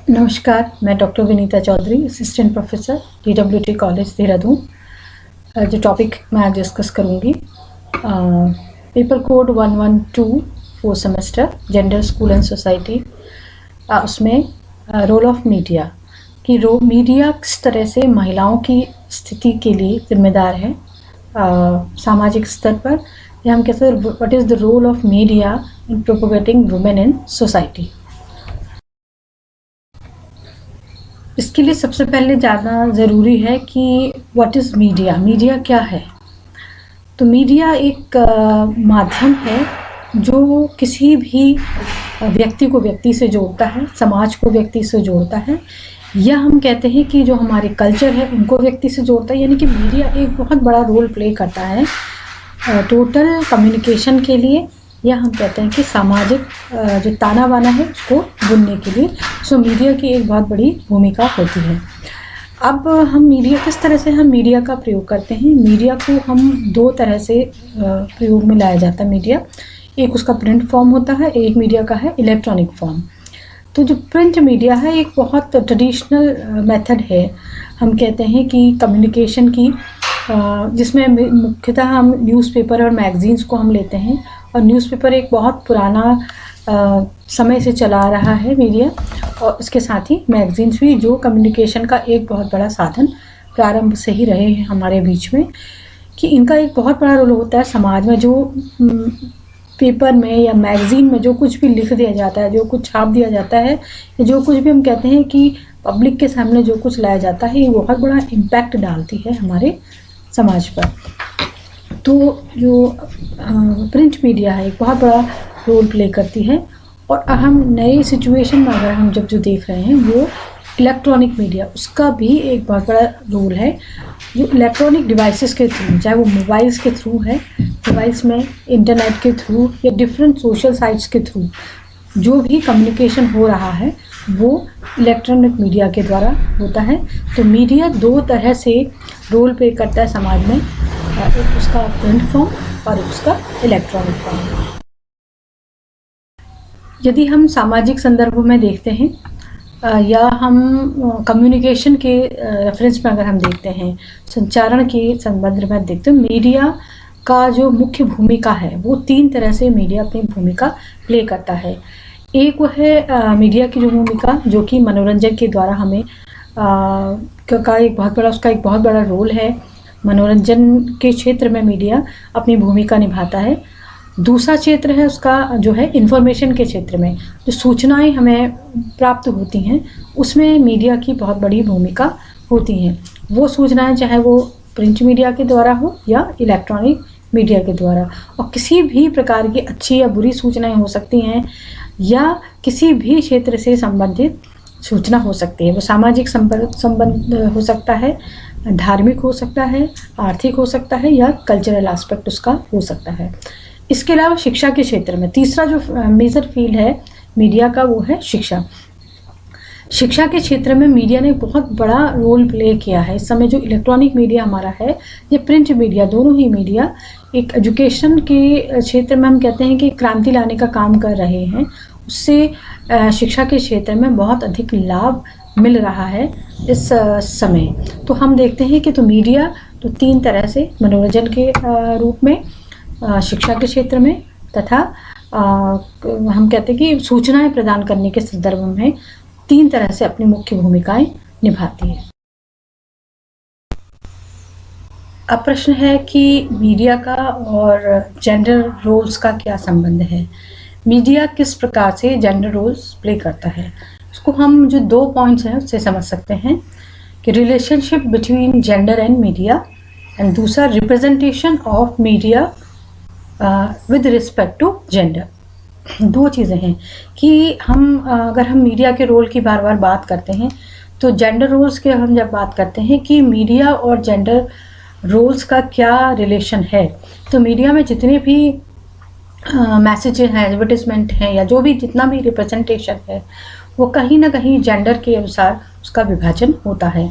नमस्कार, मैं doctor Vinita Chaudhary, assistant professor DWT college Dehradun. जो टॉपिक मैं आज डिस्कस करूँगी, paper code 112 4 semester gender school and society, उसमें रोल ऑफ मीडिया कि मीडिया किस तरह से महिलाओं की स्थिति के लिए जिम्मेदार है सामाजिक स्तर पर, या हम कहते हैं what is the role of media in propagating women in society. इसके लिए सबसे पहले जानना ज़रूरी है कि व्हाट इज़ मीडिया, मीडिया क्या है। तो मीडिया एक माध्यम है जो किसी भी व्यक्ति को व्यक्ति से जोड़ता है, समाज को व्यक्ति से जोड़ता है, या हम कहते हैं कि जो हमारे कल्चर है उनको व्यक्ति से जोड़ता है। यानी कि मीडिया एक बहुत बड़ा रोल प्ले करता है टोटल कम्युनिकेशन के लिए, या हम कहते हैं कि सामाजिक जो ताना बाना है उसको बुनने के लिए। सो मीडिया की एक बहुत बड़ी भूमिका होती है। अब हम मीडिया किस तरह से हम मीडिया का प्रयोग करते हैं। मीडिया को हम दो तरह से प्रयोग में लाया जाता है। मीडिया एक उसका प्रिंट फॉर्म होता है, एक मीडिया का है इलेक्ट्रॉनिक फॉर्म। तो जो प्रिंट मीडिया है एक बहुत ट्रेडिशनल मेथड है, हम कहते हैं कि कम्युनिकेशन की, जिसमें मुख्यतः हम न्यूज़पेपर और मैगज़ीन्स को हम लेते हैं। और न्यूज़पेपर एक बहुत पुराना समय से चला आ रहा है मीडिया, और इसके साथ ही मैगज़ीन्स भी जो कम्युनिकेशन का एक बहुत बड़ा साधन प्रारंभ से ही रहे हैं हमारे बीच में, कि इनका एक बहुत बड़ा रोल होता है समाज में। जो पेपर में या मैगज़ीन में जो कुछ भी लिख दिया जाता है, जो कुछ छाप दिया जाता है, या जो कुछ भी हम कहते हैं कि पब्लिक के सामने जो कुछ लाया जाता है, ये बहुत बड़ा इम्पैक्ट डालती है हमारे समाज पर। तो जो प्रिंट मीडिया है एक बहुत बड़ा रोल प्ले करती है। और हम नए सिचुएशन में अगर हम जब जो देख रहे हैं वो इलेक्ट्रॉनिक मीडिया, उसका भी एक बहुत बड़ा रोल है। जो इलेक्ट्रॉनिक डिवाइसेस के थ्रू, चाहे वो मोबाइल्स के थ्रू है, मोबाइल्स में इंटरनेट के थ्रू या डिफरेंट सोशल साइट्स के थ्रू जो भी कम्युनिकेशन हो रहा है वो इलेक्ट्रॉनिक मीडिया के द्वारा होता है। तो मीडिया दो तरह से रोल प्ले करता है समाज में, एक उसका प्रिंट फॉर्म और एक उसका इलेक्ट्रॉनिक फॉर्म। यदि हम सामाजिक संदर्भ में देखते हैं या हम कम्युनिकेशन के रेफरेंस में अगर हम देखते हैं, संचारण के संबंध में देखते हैं, मीडिया का जो मुख्य भूमिका है वो तीन तरह से मीडिया अपनी भूमिका प्ले करता है। एक वो है मीडिया की जो भूमिका जो कि मनोरंजन के द्वारा हमें का एक बहुत बड़ा, उसका एक बहुत बड़ा रोल है। मनोरंजन के क्षेत्र में मीडिया अपनी भूमिका निभाता है। दूसरा क्षेत्र है उसका जो है इंफॉर्मेशन के क्षेत्र में, जो सूचनाएं हमें प्राप्त होती हैं उसमें मीडिया की बहुत बड़ी भूमिका होती हैं। वो सूचनाएं चाहे वो प्रिंट मीडिया के द्वारा हो या इलेक्ट्रॉनिक मीडिया के द्वारा, और किसी भी प्रकार की अच्छी या बुरी सूचनाएं हो सकती हैं, या किसी भी क्षेत्र से संबंधित सूचना हो सकती है। वो सामाजिक संबंध हो सकता है, धार्मिक हो सकता है, आर्थिक हो सकता है, या कल्चरल एस्पेक्ट उसका हो सकता है। इसके अलावा शिक्षा के क्षेत्र में तीसरा जो मेजर फील्ड है मीडिया का वो है शिक्षा। शिक्षा के क्षेत्र में मीडिया ने बहुत बड़ा रोल प्ले किया है। इस समय जो इलेक्ट्रॉनिक मीडिया हमारा है, ये प्रिंट मीडिया, दोनों ही मीडिया एक एजुकेशन के क्षेत्र में हम कहते हैं कि क्रांति लाने का काम कर रहे हैं। उससे शिक्षा के क्षेत्र में बहुत अधिक लाभ मिल रहा है इस समय। तो हम देखते हैं कि तो मीडिया तो तीन तरह से मनोरंजन के रूप में, शिक्षा के क्षेत्र में, तथा हम कहते हैं कि सूचनाएं प्रदान करने के संदर्भ में तीन तरह से अपनी मुख्य भूमिकाएं निभाती है। अब प्रश्न है कि मीडिया का और जेंडर रोल्स का क्या संबंध है। मीडिया किस प्रकार से जेंडर रोल्स प्ले करता है, उसको हम जो दो पॉइंट्स हैं उससे समझ सकते हैं कि relationship between gender and media, and दूसरा representation of media with respect to gender. दो चीज़ें हैं कि अगर हम मीडिया के रोल की बार बार बात करते हैं तो जेंडर रोल्स के हम जब बात करते हैं कि मीडिया और जेंडर रोल्स का क्या रिलेशन है, तो मीडिया में जितने भी मैसेजेस हैं, एडवर्टिजमेंट हैं, या जो भी जितना भी रिप्रेजेंटेशन है वो कहीं ना कहीं जेंडर के अनुसार उसका विभाजन होता है।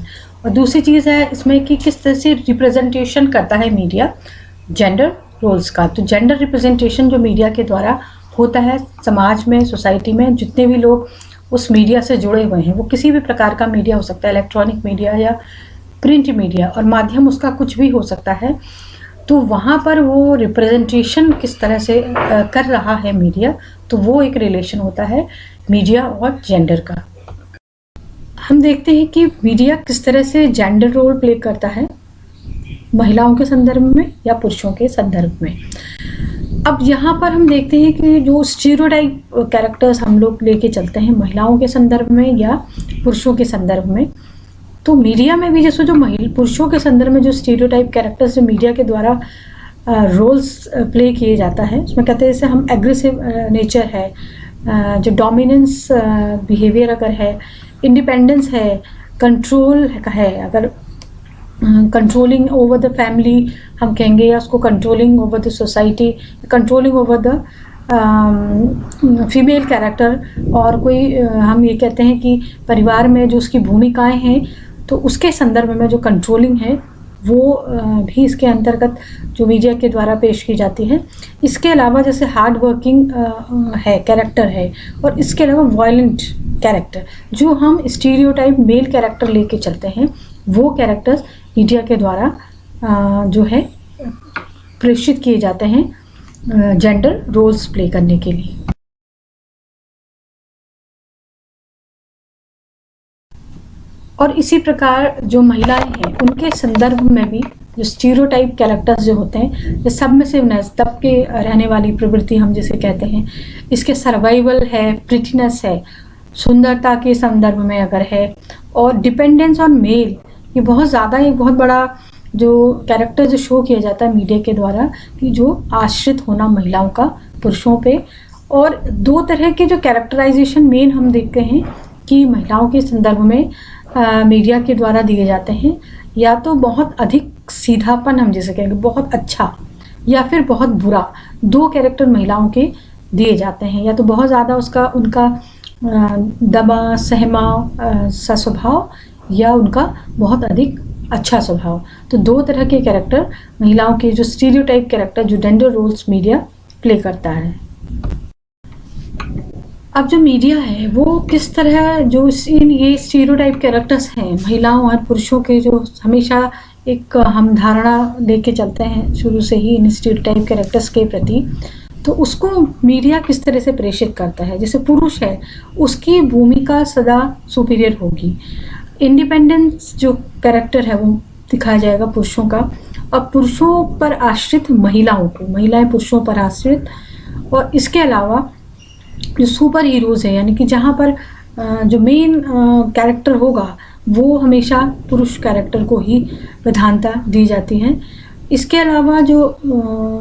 और दूसरी चीज़ है इसमें कि किस तरह से रिप्रेजेंटेशन करता है मीडिया जेंडर रोल्स का। तो जेंडर रिप्रेजेंटेशन जो मीडिया के द्वारा होता है समाज में, सोसाइटी में, जितने भी लोग उस मीडिया से जुड़े हुए हैं, वो किसी भी प्रकार का मीडिया हो सकता है, इलेक्ट्रॉनिक मीडिया या प्रिंट मीडिया, और माध्यम उसका कुछ भी हो सकता है, तो वहाँ पर वो रिप्रेजेंटेशन किस तरह से कर रहा है मीडिया, तो वो एक रिलेशन होता है मीडिया और जेंडर का। हम देखते हैं कि मीडिया किस तरह से जेंडर रोल प्ले करता है महिलाओं के संदर्भ में या पुरुषों के संदर्भ में। अब यहाँ पर हम देखते हैं कि जो स्टीरियोटाइप कैरेक्टर्स हम लोग लेके चलते हैं महिलाओं के संदर्भ में या पुरुषों के संदर्भ में, तो मीडिया में भी जैसे जो पुरुषों के संदर्भ में जो स्टीरियोटाइप कैरेक्टर्स जो मीडिया के द्वारा रोल्स प्ले किए जाता है, उसमें कहते हैं जैसे हम एग्रेसिव नेचर है, जो डोमिनेंस बिहेवियर अगर है, इंडिपेंडेंस है, कंट्रोल है, अगर कंट्रोलिंग ओवर द फैमिली हम कहेंगे, या उसको controlling over the society, controlling over the female character, और कोई हम ये कहते हैं कि परिवार में जो उसकी भूमिकाएं हैं, तो उसके संदर्भ में जो कंट्रोलिंग है वो भी इसके अंतर्गत जो मीडिया के द्वारा पेश की जाती है। इसके अलावा जैसे हार्ड वर्किंग है कैरेक्टर है, और इसके अलावा वायलेंट कैरेक्टर, जो हम स्टीरियोटाइप मेल कैरेक्टर लेके चलते हैं, वो कैरेक्टर्स मीडिया के द्वारा जो है प्रेषित किए जाते हैं जेंडर रोल्स प्ले करने के लिए। और इसी प्रकार जो महिलाएं हैं उनके संदर्भ में भी जो स्टीरियोटाइप कैरेक्टर्स जो होते हैं, जो सबमिसिवनेस, दब के रहने वाली प्रवृत्ति हम जिसे कहते हैं, इसके सर्वाइवल है, प्रिटीनेस है, सुंदरता के संदर्भ में अगर है, और डिपेंडेंस ऑन मेल, ये बहुत ज़्यादा एक बहुत बड़ा जो कैरेक्टर जो शो किया जाता है मीडिया के द्वारा, कि जो आश्रित होना महिलाओं का पुरुषों पे। और दो तरह के जो कैरेक्टराइजेशन मेन हम देखते हैं कि महिलाओं के संदर्भ में मीडिया के द्वारा दिए जाते हैं, या तो बहुत अधिक सीधापन हम जिसे कहेंगे, बहुत अच्छा, या फिर बहुत बुरा। दो कैरेक्टर महिलाओं के दिए जाते हैं, या तो बहुत ज़्यादा उनका दबा सहमा सा स्वभाव, या उनका बहुत अधिक अच्छा स्वभाव। तो दो तरह के कैरेक्टर महिलाओं के जो स्टीरियोटाइप कैरेक्टर जो जेंडर रोल्स मीडिया प्ले करता है। अब जो मीडिया है वो किस तरह जो ये स्टीरियोटाइप कैरेक्टर्स हैं महिलाओं और पुरुषों के, जो हमेशा एक हम धारणा लेके चलते हैं शुरू से ही इन स्टीरियोटाइप कैरेक्टर्स के प्रति, तो उसको मीडिया किस तरह से प्रेषित करता है। जैसे पुरुष है, उसकी भूमिका सदा सुपीरियर होगी, इंडिपेंडेंस जो कैरेक्टर है वो दिखाया जाएगा पुरुषों का, और पुरुषों पर आश्रित महिलाओं को, महिलाएं पुरुषों पर आश्रित। और इसके अलावा जो सुपर हीरोज़ है, यानी कि जहाँ पर जो मेन कैरेक्टर होगा वो हमेशा पुरुष कैरेक्टर को ही प्रधानता दी जाती है। इसके अलावा जो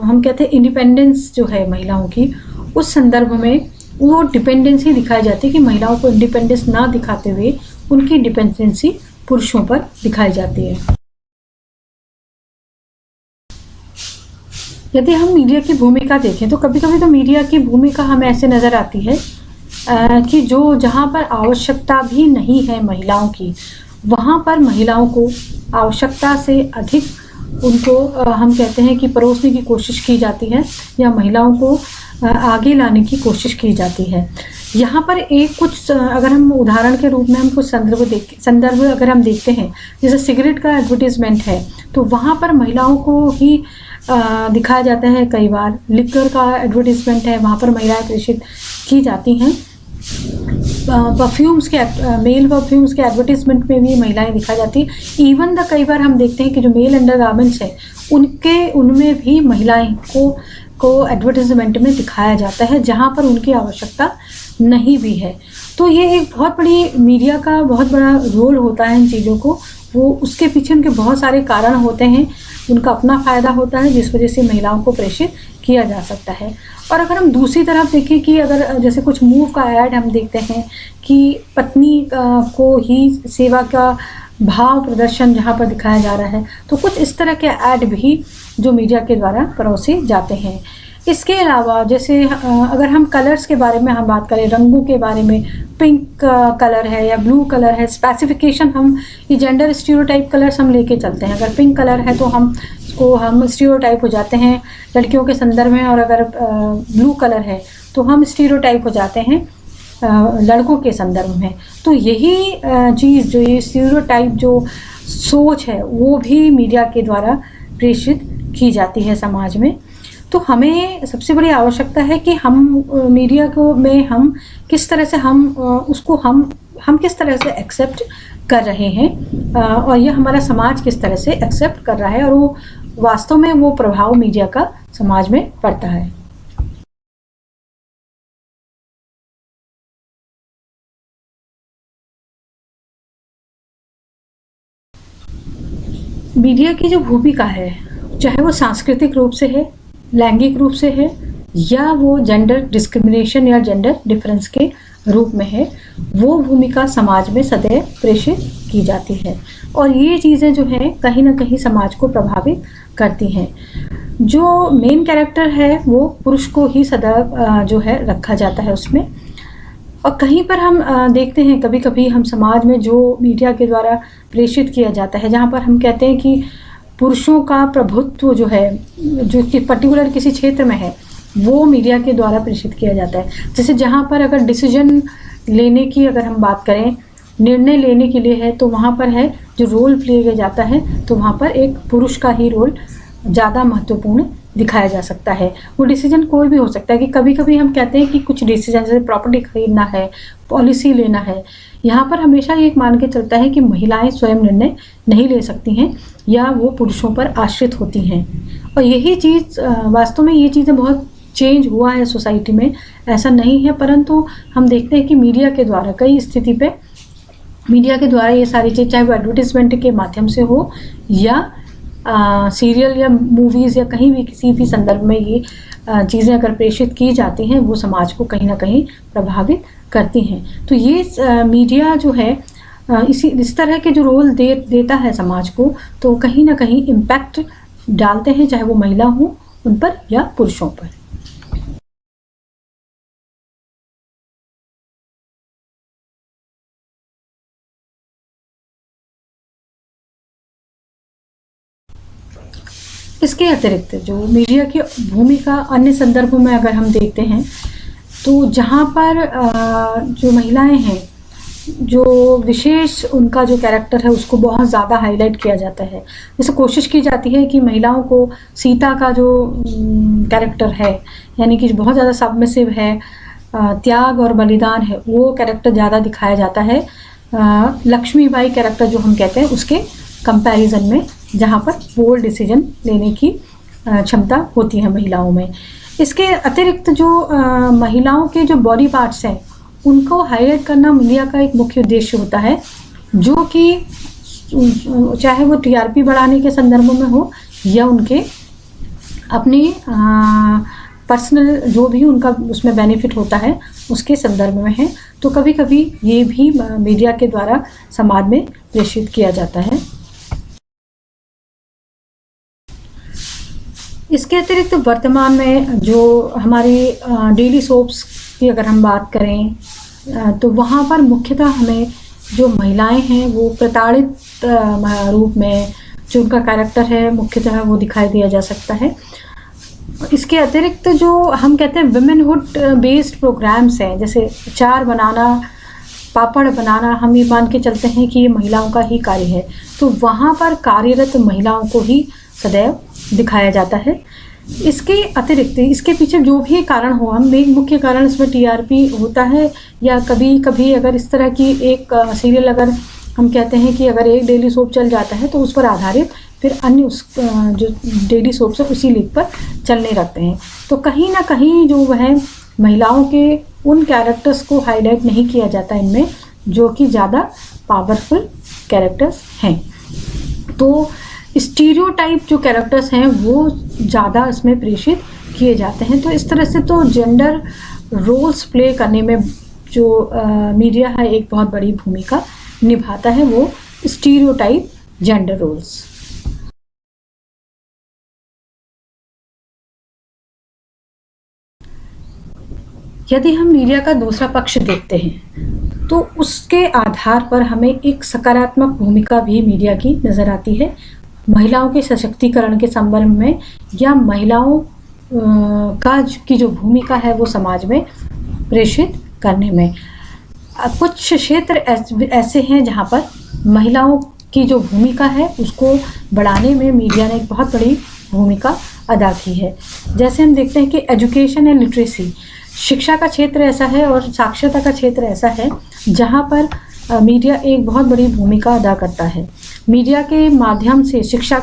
हम कहते हैं इंडिपेंडेंस जो है महिलाओं की, उस संदर्भ में वो डिपेंडेंसी दिखाई जाती है कि महिलाओं को इंडिपेंडेंस ना दिखाते हुए उनकी डिपेंडेंसी पुरुषों पर दिखाई जाती है। यदि हम मीडिया की भूमिका देखें तो कभी कभी तो मीडिया की भूमिका हमें ऐसे नज़र आती है कि जो जहाँ पर आवश्यकता भी नहीं है महिलाओं की, वहाँ पर महिलाओं को आवश्यकता से अधिक उनको हम कहते हैं कि परोसने की कोशिश की जाती है, या महिलाओं को आगे लाने की कोशिश की जाती है। यहाँ पर एक कुछ अगर हम उदाहरण के रूप में हम कुछ संदर्भ अगर हम देखते हैं, जैसे सिगरेट का एडवर्टीजमेंट है, तो वहाँ पर महिलाओं को ही दिखाया जाता है। कई बार लिकर का एडवर्टीजमेंट है, वहाँ पर महिलाएं प्रेषित की जाती हैं। परफ्यूम्स के मेल परफ्यूम्स के एडवर्टीजमेंट में भी महिलाएं दिखाई जाती हैं। इवन द कई बार हम देखते हैं कि जो मेल अंडरगारमेंट्स हैं उनमें भी महिलाएं को एडवर्टीजमेंट में दिखाया जाता है, जहाँ पर उनकी आवश्यकता नहीं भी है। तो ये एक बहुत बड़ी मीडिया का बहुत बड़ा रोल होता है इन चीज़ों को, वो उसके पीछे उनके बहुत सारे कारण होते हैं, उनका अपना फ़ायदा होता है जिस वजह से महिलाओं को प्रेषित किया जा सकता है। और अगर हम दूसरी तरफ देखें कि अगर जैसे कुछ मूव का ऐड हम देखते हैं कि पत्नी को ही सेवा का भाव प्रदर्शन जहाँ पर दिखाया जा रहा है, तो कुछ इस तरह के ऐड भी जो मीडिया के द्वारा परोसे जाते हैं। इसके अलावा जैसे अगर हम कलर्स के बारे में हम बात करें, रंगों के बारे में, पिंक कलर है या ब्लू कलर है, स्पेसिफिकेशन हम ये जेंडर स्टीरियोटाइप कलर्स हम लेके चलते हैं। अगर पिंक कलर है तो हम स्टीरियोटाइप हो जाते हैं लड़कियों के संदर्भ में, और अगर ब्लू कलर है तो हम स्टीरियोटाइप हो जाते हैं लड़कों के संदर्भ में। तो यही चीज़ जो ये स्टीरियोटाइप जो सोच है वो भी मीडिया के द्वारा प्रेषित की जाती है समाज में। तो हमें सबसे बड़ी आवश्यकता है कि हम मीडिया को में हम किस तरह से उसको हम किस तरह से एक्सेप्ट कर रहे हैं, और ये हमारा समाज किस तरह से एक्सेप्ट कर रहा है, और वो वास्तव में वो प्रभाव मीडिया का समाज में पड़ता है। मीडिया की जो भूमिका है, चाहे वो सांस्कृतिक रूप से है, लैंगिक रूप से है, या वो जेंडर डिस्क्रिमिनेशन या जेंडर डिफरेंस के रूप में है, वो भूमिका समाज में सदैव प्रेषित की जाती है। और ये चीज़ें जो हैं कहीं ना कहीं समाज को प्रभावित करती हैं। जो मेन कैरेक्टर है वो पुरुष को ही सदैव जो है रखा जाता है उसमें। और कहीं पर हम देखते हैं कभी कभी हम समाज में जो मीडिया के द्वारा प्रेषित किया जाता है, जहाँ पर हम कहते हैं कि पुरुषों का प्रभुत्व जो है, जो कि पर्टिकुलर किसी क्षेत्र में है, वो मीडिया के द्वारा प्रेषित किया जाता है। जैसे जहाँ पर अगर डिसीजन लेने की अगर हम बात करें, निर्णय लेने के लिए है, तो वहाँ पर है जो रोल प्ले किया जाता है, तो वहाँ पर एक पुरुष का ही रोल ज़्यादा महत्वपूर्ण दिखाया जा सकता है। वो डिसीजन कोई भी हो सकता है कि कभी कभी हम कहते हैं कि कुछ डिसीजन जैसे प्रॉपर्टी खरीदना है, पॉलिसी लेना है, यहाँ पर हमेशा ये मान के चलता है कि महिलाएं स्वयं निर्णय नहीं ले सकती हैं या वो पुरुषों पर आश्रित होती हैं। और यही चीज़ वास्तव में ये चीज़ें बहुत चेंज हुआ है सोसाइटी में, ऐसा नहीं है, परंतु हम देखते हैं कि मीडिया के द्वारा कई स्थिति पे मीडिया के द्वारा ये सारी चीज़, चाहे वो एडवर्टीजमेंट के माध्यम से हो या सीरियल या मूवीज़ या कहीं भी किसी भी संदर्भ में ये चीज़ें अगर प्रेषित की जाती हैं, वो समाज को कहीं ना कहीं प्रभावित करती हैं। तो ये मीडिया जो है इस तरह के जो रोल देता है समाज को, तो कहीं ना कहीं इम्पैक्ट डालते हैं, चाहे वो महिला हो उन पर या पुरुषों पर। इसके अतिरिक्त जो मीडिया की भूमिका अन्य संदर्भों में अगर हम देखते हैं, तो जहाँ पर जो महिलाएं हैं, जो विशेष उनका जो कैरेक्टर है उसको बहुत ज़्यादा हाईलाइट किया जाता है। जैसे कोशिश की जाती है कि महिलाओं को सीता का जो कैरेक्टर है, यानी कि बहुत ज़्यादा सबमिसिव है, त्याग और बलिदान है, वो कैरेक्टर ज़्यादा दिखाया जाता है लक्ष्मीबाई कैरेक्टर जो हम कहते हैं उसके कंपैरिजन में, जहाँ पर बोल्ड डिसीजन लेने की क्षमता होती है महिलाओं में। इसके अतिरिक्त जो महिलाओं के जो बॉडी पार्ट्स हैं उनको हाईलाइट करना मीडिया का एक मुख्य उद्देश्य होता है, जो कि चाहे वो टीआरपी बढ़ाने के संदर्भ में हो या उनके अपने पर्सनल जो भी उनका उसमें बेनिफिट होता है उसके संदर्भ में है। तो कभी कभी ये भी मीडिया के द्वारा समाज में प्रेषित किया जाता है। इसके अतिरिक्त वर्तमान में जो हमारी डेली सोप्स की अगर हम बात करें, तो वहाँ पर मुख्यतः हमें जो महिलाएं हैं वो प्रताड़ित रूप में जो उनका कैरेक्टर है मुख्यतः वो दिखाई दिया जा सकता है। इसके अतिरिक्त जो हम कहते हैं विमेनहुड बेस्ड प्रोग्राम्स हैं, जैसे अचार बनाना, पापड़ बनाना, हम ये मान के चलते हैं कि ये महिलाओं का ही कार्य है, तो वहाँ पर कार्यरत महिलाओं को ही सदैव दिखाया जाता है। इसके अतिरिक्त इसके पीछे जो भी कारण हो, हम एक मुख्य कारण इसमें टीआरपी होता है, या कभी कभी अगर इस तरह की एक सीरियल अगर हम कहते हैं कि अगर एक डेली सोप चल जाता है तो उस पर आधारित फिर अन्य उस जो डेली सोप्स है उसी लीग पर चलने लगते हैं। तो कहीं ना कहीं जो वह महिलाओं के उन कैरेक्टर्स को हाईलाइट नहीं किया जाता इनमें, जो कि ज़्यादा पावरफुल कैरेक्टर्स हैं। तो स्टीरियोटाइप जो कैरेक्टर्स हैं वो ज़्यादा इसमें प्रेषित किए जाते हैं। तो इस तरह से तो जेंडर रोल्स प्ले करने में जो मीडिया है एक बहुत बड़ी भूमिका निभाता है, वो स्टीरियोटाइप जेंडर रोल्स। यदि हम मीडिया का दूसरा पक्ष देखते हैं तो उसके आधार पर हमें एक सकारात्मक भूमिका भी मीडिया की नज़र आती है, महिलाओं के सशक्तिकरण के संदर्भ में, या महिलाओं की जो भूमिका है वो समाज में प्रेषित करने में। कुछ क्षेत्र ऐसे हैं जहाँ पर महिलाओं की जो भूमिका है उसको बढ़ाने में मीडिया ने एक बहुत बड़ी भूमिका अदा की है। जैसे हम देखते हैं कि एजुकेशन एंड लिटरेसी, शिक्षा का क्षेत्र ऐसा है और साक्षरता का क्षेत्र ऐसा है जहाँ पर मीडिया एक बहुत बड़ी भूमिका अदा करता है। मीडिया के माध्यम से शिक्षा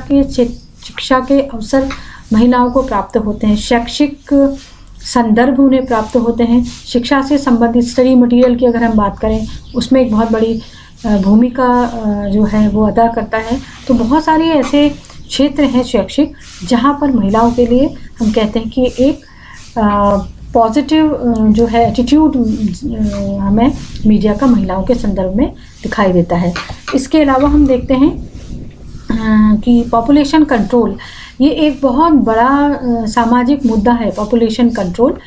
के अवसर महिलाओं को प्राप्त होते हैं, शैक्षिक संदर्भ उन्हें प्राप्त होते हैं। शिक्षा से संबंधित स्टडी मटेरियल की अगर हम बात करें उसमें एक बहुत बड़ी भूमिका जो है वो अदा करता है। तो बहुत सारे ऐसे क्षेत्र हैं शैक्षिक जहाँ पर महिलाओं के लिए हम कहते हैं कि एक पॉजिटिव जो है एटीट्यूड हमें मीडिया का महिलाओं के संदर्भ में दिखाई देता है। इसके अलावा हम देखते हैं कि पॉपुलेशन कंट्रोल, ये एक बहुत बड़ा सामाजिक मुद्दा है। पॉपुलेशन कंट्रोल,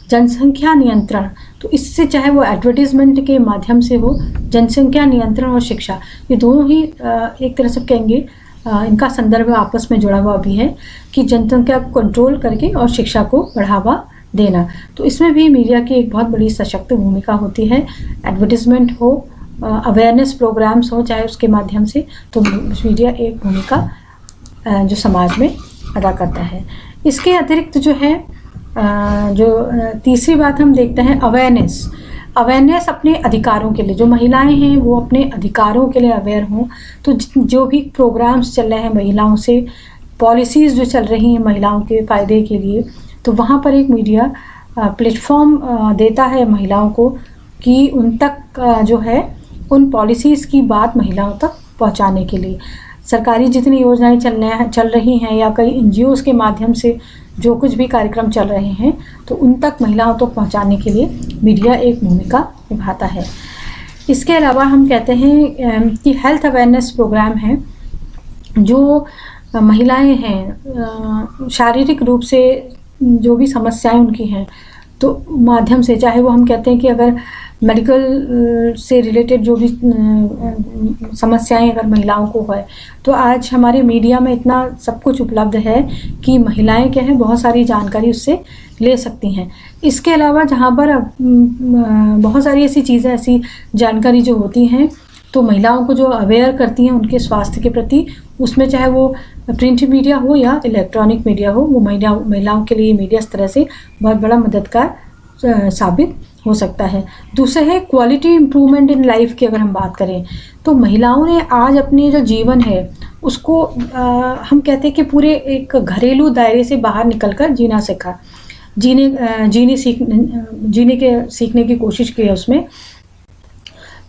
जनसंख्या नियंत्रण, तो इससे चाहे वो एडवर्टीजमेंट के माध्यम से हो, जनसंख्या नियंत्रण और शिक्षा, ये दोनों ही एक तरह से कहेंगे इनका संदर्भ आपस में जुड़ा हुआ भी है कि जनसंख्या को कंट्रोल करके और शिक्षा को बढ़ावा देना। तो इसमें भी मीडिया की एक बहुत बड़ी सशक्त भूमिका होती है। एडवर्टीजमेंट हो, अवेयरनेस प्रोग्राम्स हो, चाहे उसके माध्यम से, तो मीडिया एक भूमिका जो समाज में अदा करता है। इसके अतिरिक्त जो है जो तीसरी बात हम देखते हैं अवेयरनेस अपने अधिकारों के लिए, जो महिलाएं हैं वो अपने अधिकारों के लिए अवेयर हों। तो जो भी प्रोग्राम्स चल रहे हैं महिलाओं से, पॉलिसीज़ जो चल रही हैं महिलाओं के फ़ायदे के लिए, तो वहाँ पर एक मीडिया प्लेटफॉर्म देता है महिलाओं को कि उन तक जो है उन पॉलिसीज़ की बात महिलाओं तक पहुँचाने के लिए सरकारी जितनी योजनाएं चल रही हैं या कई एनजीओज़ के माध्यम से जो कुछ भी कार्यक्रम चल रहे हैं, तो उन तक महिलाओं तक पहुंचाने के लिए मीडिया एक भूमिका निभाता है। इसके अलावा हम कहते हैं कि हेल्थ अवेयरनेस प्रोग्राम है, जो महिलाएं हैं शारीरिक रूप से जो भी समस्याएं उनकी हैं, तो माध्यम से, चाहे वो हम कहते हैं कि अगर मेडिकल से रिलेटेड जो भी समस्याएं अगर महिलाओं को है, तो आज हमारे मीडिया में इतना सब कुछ उपलब्ध है कि महिलाएं क्या है बहुत सारी जानकारी उससे ले सकती हैं। इसके अलावा जहाँ पर बहुत सारी ऐसी चीज़ें, ऐसी जानकारी जो होती हैं, तो महिलाओं को जो अवेयर करती हैं उनके स्वास्थ्य के प्रति, उसमें चाहे वो प्रिंट मीडिया हो या इलेक्ट्रॉनिक मीडिया हो, वो महिलाओं के लिए मीडिया इस तरह से बहुत बड़ा मददगार साबित हो सकता है। दूसरा है क्वालिटी इम्प्रूवमेंट इन लाइफ की अगर हम बात करें, तो महिलाओं ने आज अपने जो जीवन है उसको हम कहते हैं कि पूरे एक घरेलू दायरे से बाहर निकलकर जीना सीखा, सीखने की कोशिश की है उसमें।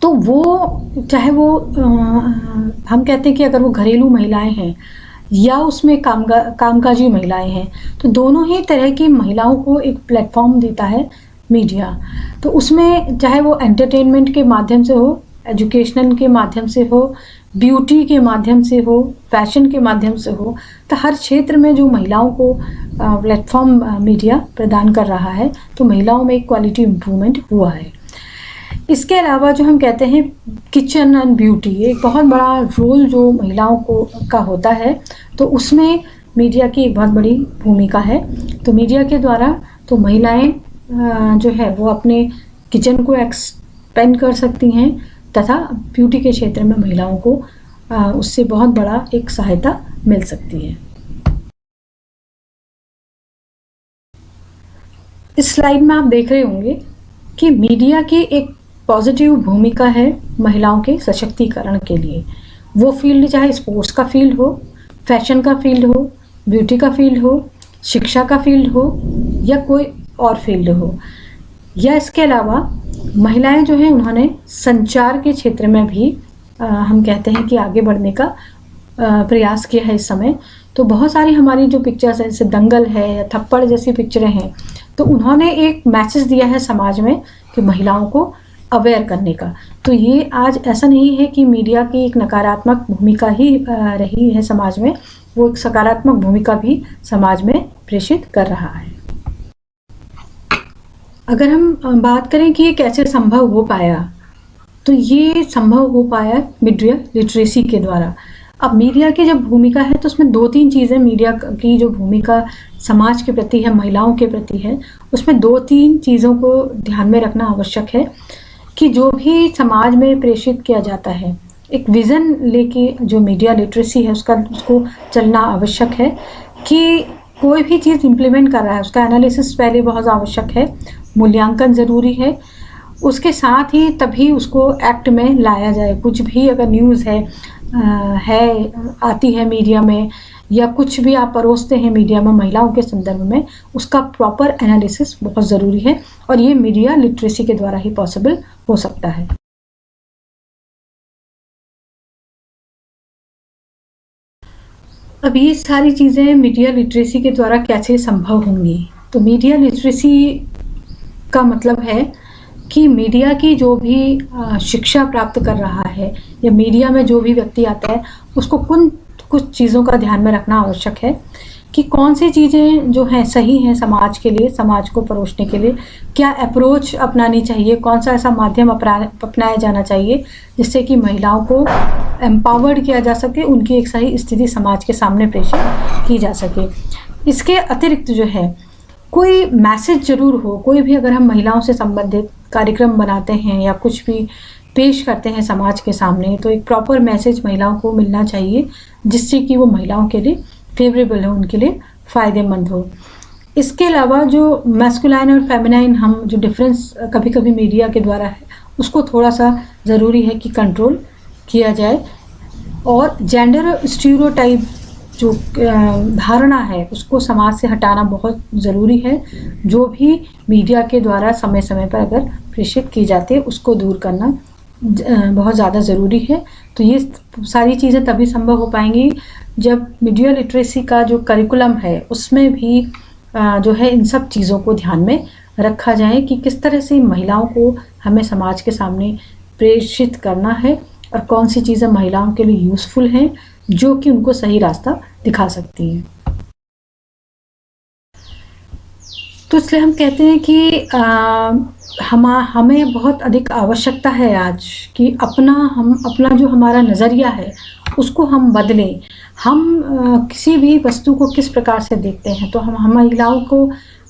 तो वो चाहे वो हम कहते हैं कि अगर वो घरेलू महिलाएं हैं या उसमें कामकाजी महिलाएं हैं, तो दोनों ही तरह की महिलाओं को एक प्लेटफॉर्म देता है मीडिया। तो उसमें चाहे वो एंटरटेनमेंट के माध्यम से हो, एजुकेशनल के माध्यम से हो, ब्यूटी के माध्यम से हो, फैशन के माध्यम से हो, तो हर क्षेत्र में जो महिलाओं को प्लेटफॉर्म मीडिया प्रदान कर रहा है, तो महिलाओं में एक क्वालिटी इम्प्रूवमेंट हुआ है। इसके अलावा जो हम कहते हैं किचन एंड ब्यूटी, एक बहुत बड़ा रोल जो महिलाओं को का होता है, तो उसमें मीडिया की एक बहुत बड़ी भूमिका है। तो मीडिया के द्वारा तो महिलाएं जो है वो अपने किचन को एक्सपेंड कर सकती हैं तथा ब्यूटी के क्षेत्र में महिलाओं को उससे बहुत बड़ा एक सहायता मिल सकती है। इस स्लाइड में आप देख रहे होंगे कि मीडिया की एक पॉजिटिव भूमिका है महिलाओं के सशक्तिकरण के लिए। वो फील्ड चाहे स्पोर्ट्स का फील्ड हो, फैशन का फील्ड हो, ब्यूटी का फील्ड हो, शिक्षा का फील्ड हो या कोई और फील्ड हो, या इसके अलावा महिलाएं जो हैं उन्होंने संचार के क्षेत्र में भी हम कहते हैं कि आगे बढ़ने का प्रयास किया है इस समय। तो बहुत सारी हमारी जो पिक्चर्स हैं, जैसे दंगल है या थप्पड़ जैसी पिक्चरें हैं, तो उन्होंने एक मैसेज दिया है समाज में कि महिलाओं को अवेयर करने का। तो ये आज ऐसा नहीं है कि मीडिया की एक नकारात्मक भूमिका ही रही है समाज में, वो एक सकारात्मक भूमिका भी समाज में प्रेषित कर रहा है। अगर हम बात करें कि ये कैसे संभव हो पाया, तो ये संभव हो पाया मीडिया लिटरेसी के द्वारा। अब मीडिया की जब भूमिका है तो उसमें 2-3 चीज़ें, मीडिया की जो भूमिका समाज के प्रति है, महिलाओं के प्रति है, उसमें 2-3 चीज़ों को ध्यान में रखना आवश्यक है कि जो भी समाज में प्रेषित किया जाता है, एक विज़न लेके जो मीडिया लिटरेसी है उसको चलना आवश्यक है कि कोई भी चीज़ इम्प्लीमेंट कर रहा है उसका एनालिसिस पहले बहुत आवश्यक है, मूल्यांकन ज़रूरी है। उसके साथ ही तभी उसको एक्ट में लाया जाए। कुछ भी अगर न्यूज़ आती है मीडिया में, या कुछ भी आप परोसते हैं मीडिया में महिलाओं के संदर्भ में, उसका प्रॉपर एनालिसिस बहुत ज़रूरी है और ये मीडिया लिटरेसी के द्वारा ही पॉसिबल हो सकता है। अब ये सारी चीज़ें मीडिया लिटरेसी के द्वारा कैसे संभव होंगी? तो मीडिया लिटरेसी का मतलब है कि मीडिया की जो भी शिक्षा प्राप्त कर रहा है या मीडिया में जो भी व्यक्ति आता है उसको कुछ चीज़ों का ध्यान में रखना आवश्यक है कि कौन सी चीज़ें जो हैं सही हैं समाज के लिए, समाज को परोसने के लिए, क्या अप्रोच अपनानी चाहिए, कौन सा ऐसा माध्यम अपनाया जाना चाहिए जिससे कि महिलाओं को एम्पावर्ड किया जा सके, उनकी एक सही स्थिति समाज के सामने प्रेषित की जा सके। इसके अतिरिक्त जो है कोई मैसेज ज़रूर हो, कोई भी अगर हम महिलाओं से संबंधित कार्यक्रम बनाते हैं या कुछ भी पेश करते हैं समाज के सामने, तो एक प्रॉपर मैसेज महिलाओं को मिलना चाहिए जिससे कि वो महिलाओं के लिए फेवरेबल हो, उनके लिए फ़ायदेमंद हो। इसके अलावा जो मैस्कुलाइन और फेमिनाइन हम जो डिफरेंस कभी-कभी मीडिया के द्वारा है उसको थोड़ा सा ज़रूरी है कि कंट्रोल किया जाए, और जेंडर स्टीरियोटाइप जो धारणा है उसको समाज से हटाना बहुत ज़रूरी है। जो भी मीडिया के द्वारा समय समय पर अगर प्रेषित की जाती है उसको दूर करना बहुत ज़्यादा ज़रूरी है। तो ये सारी चीज़ें तभी संभव हो पाएंगी जब मीडिया लिटरेसी का जो करिकुलम है उसमें भी जो है इन सब चीज़ों को ध्यान में रखा जाए कि किस तरह से महिलाओं को हमें समाज के सामने प्रेषित करना है और कौन सी चीज़ें महिलाओं के लिए यूज़फुल हैं जो कि उनको सही रास्ता दिखा सकती हैं। तो इसलिए हम कहते हैं कि हमें बहुत अधिक आवश्यकता है आज कि अपना जो हमारा नज़रिया है उसको हम बदलें। हम किसी भी वस्तु को किस प्रकार से देखते हैं, तो हम महिलाओं को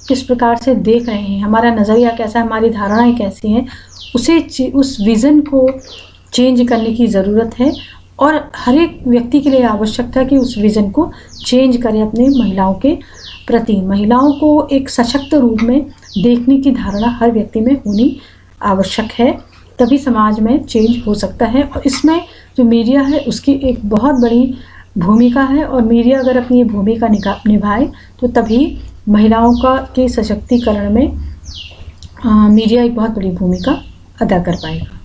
किस प्रकार से देख रहे हैं, हमारा नज़रिया कैसा है, हमारी धारणाएं कैसी हैं, उस विज़न को चेंज करने की ज़रूरत है। और हर एक व्यक्ति के लिए आवश्यकता है कि उस विज़न को चेंज करें अपने महिलाओं के प्रति। महिलाओं को एक सशक्त रूप में देखने की धारणा हर व्यक्ति में होनी आवश्यक है, तभी समाज में चेंज हो सकता है। और इसमें जो मीडिया है उसकी एक बहुत बड़ी भूमिका है, और मीडिया अगर अपनी ये भूमिका निभाए तो तभी महिलाओं के सशक्तिकरण में मीडिया एक बहुत बड़ी भूमिका अदा कर पाएगा।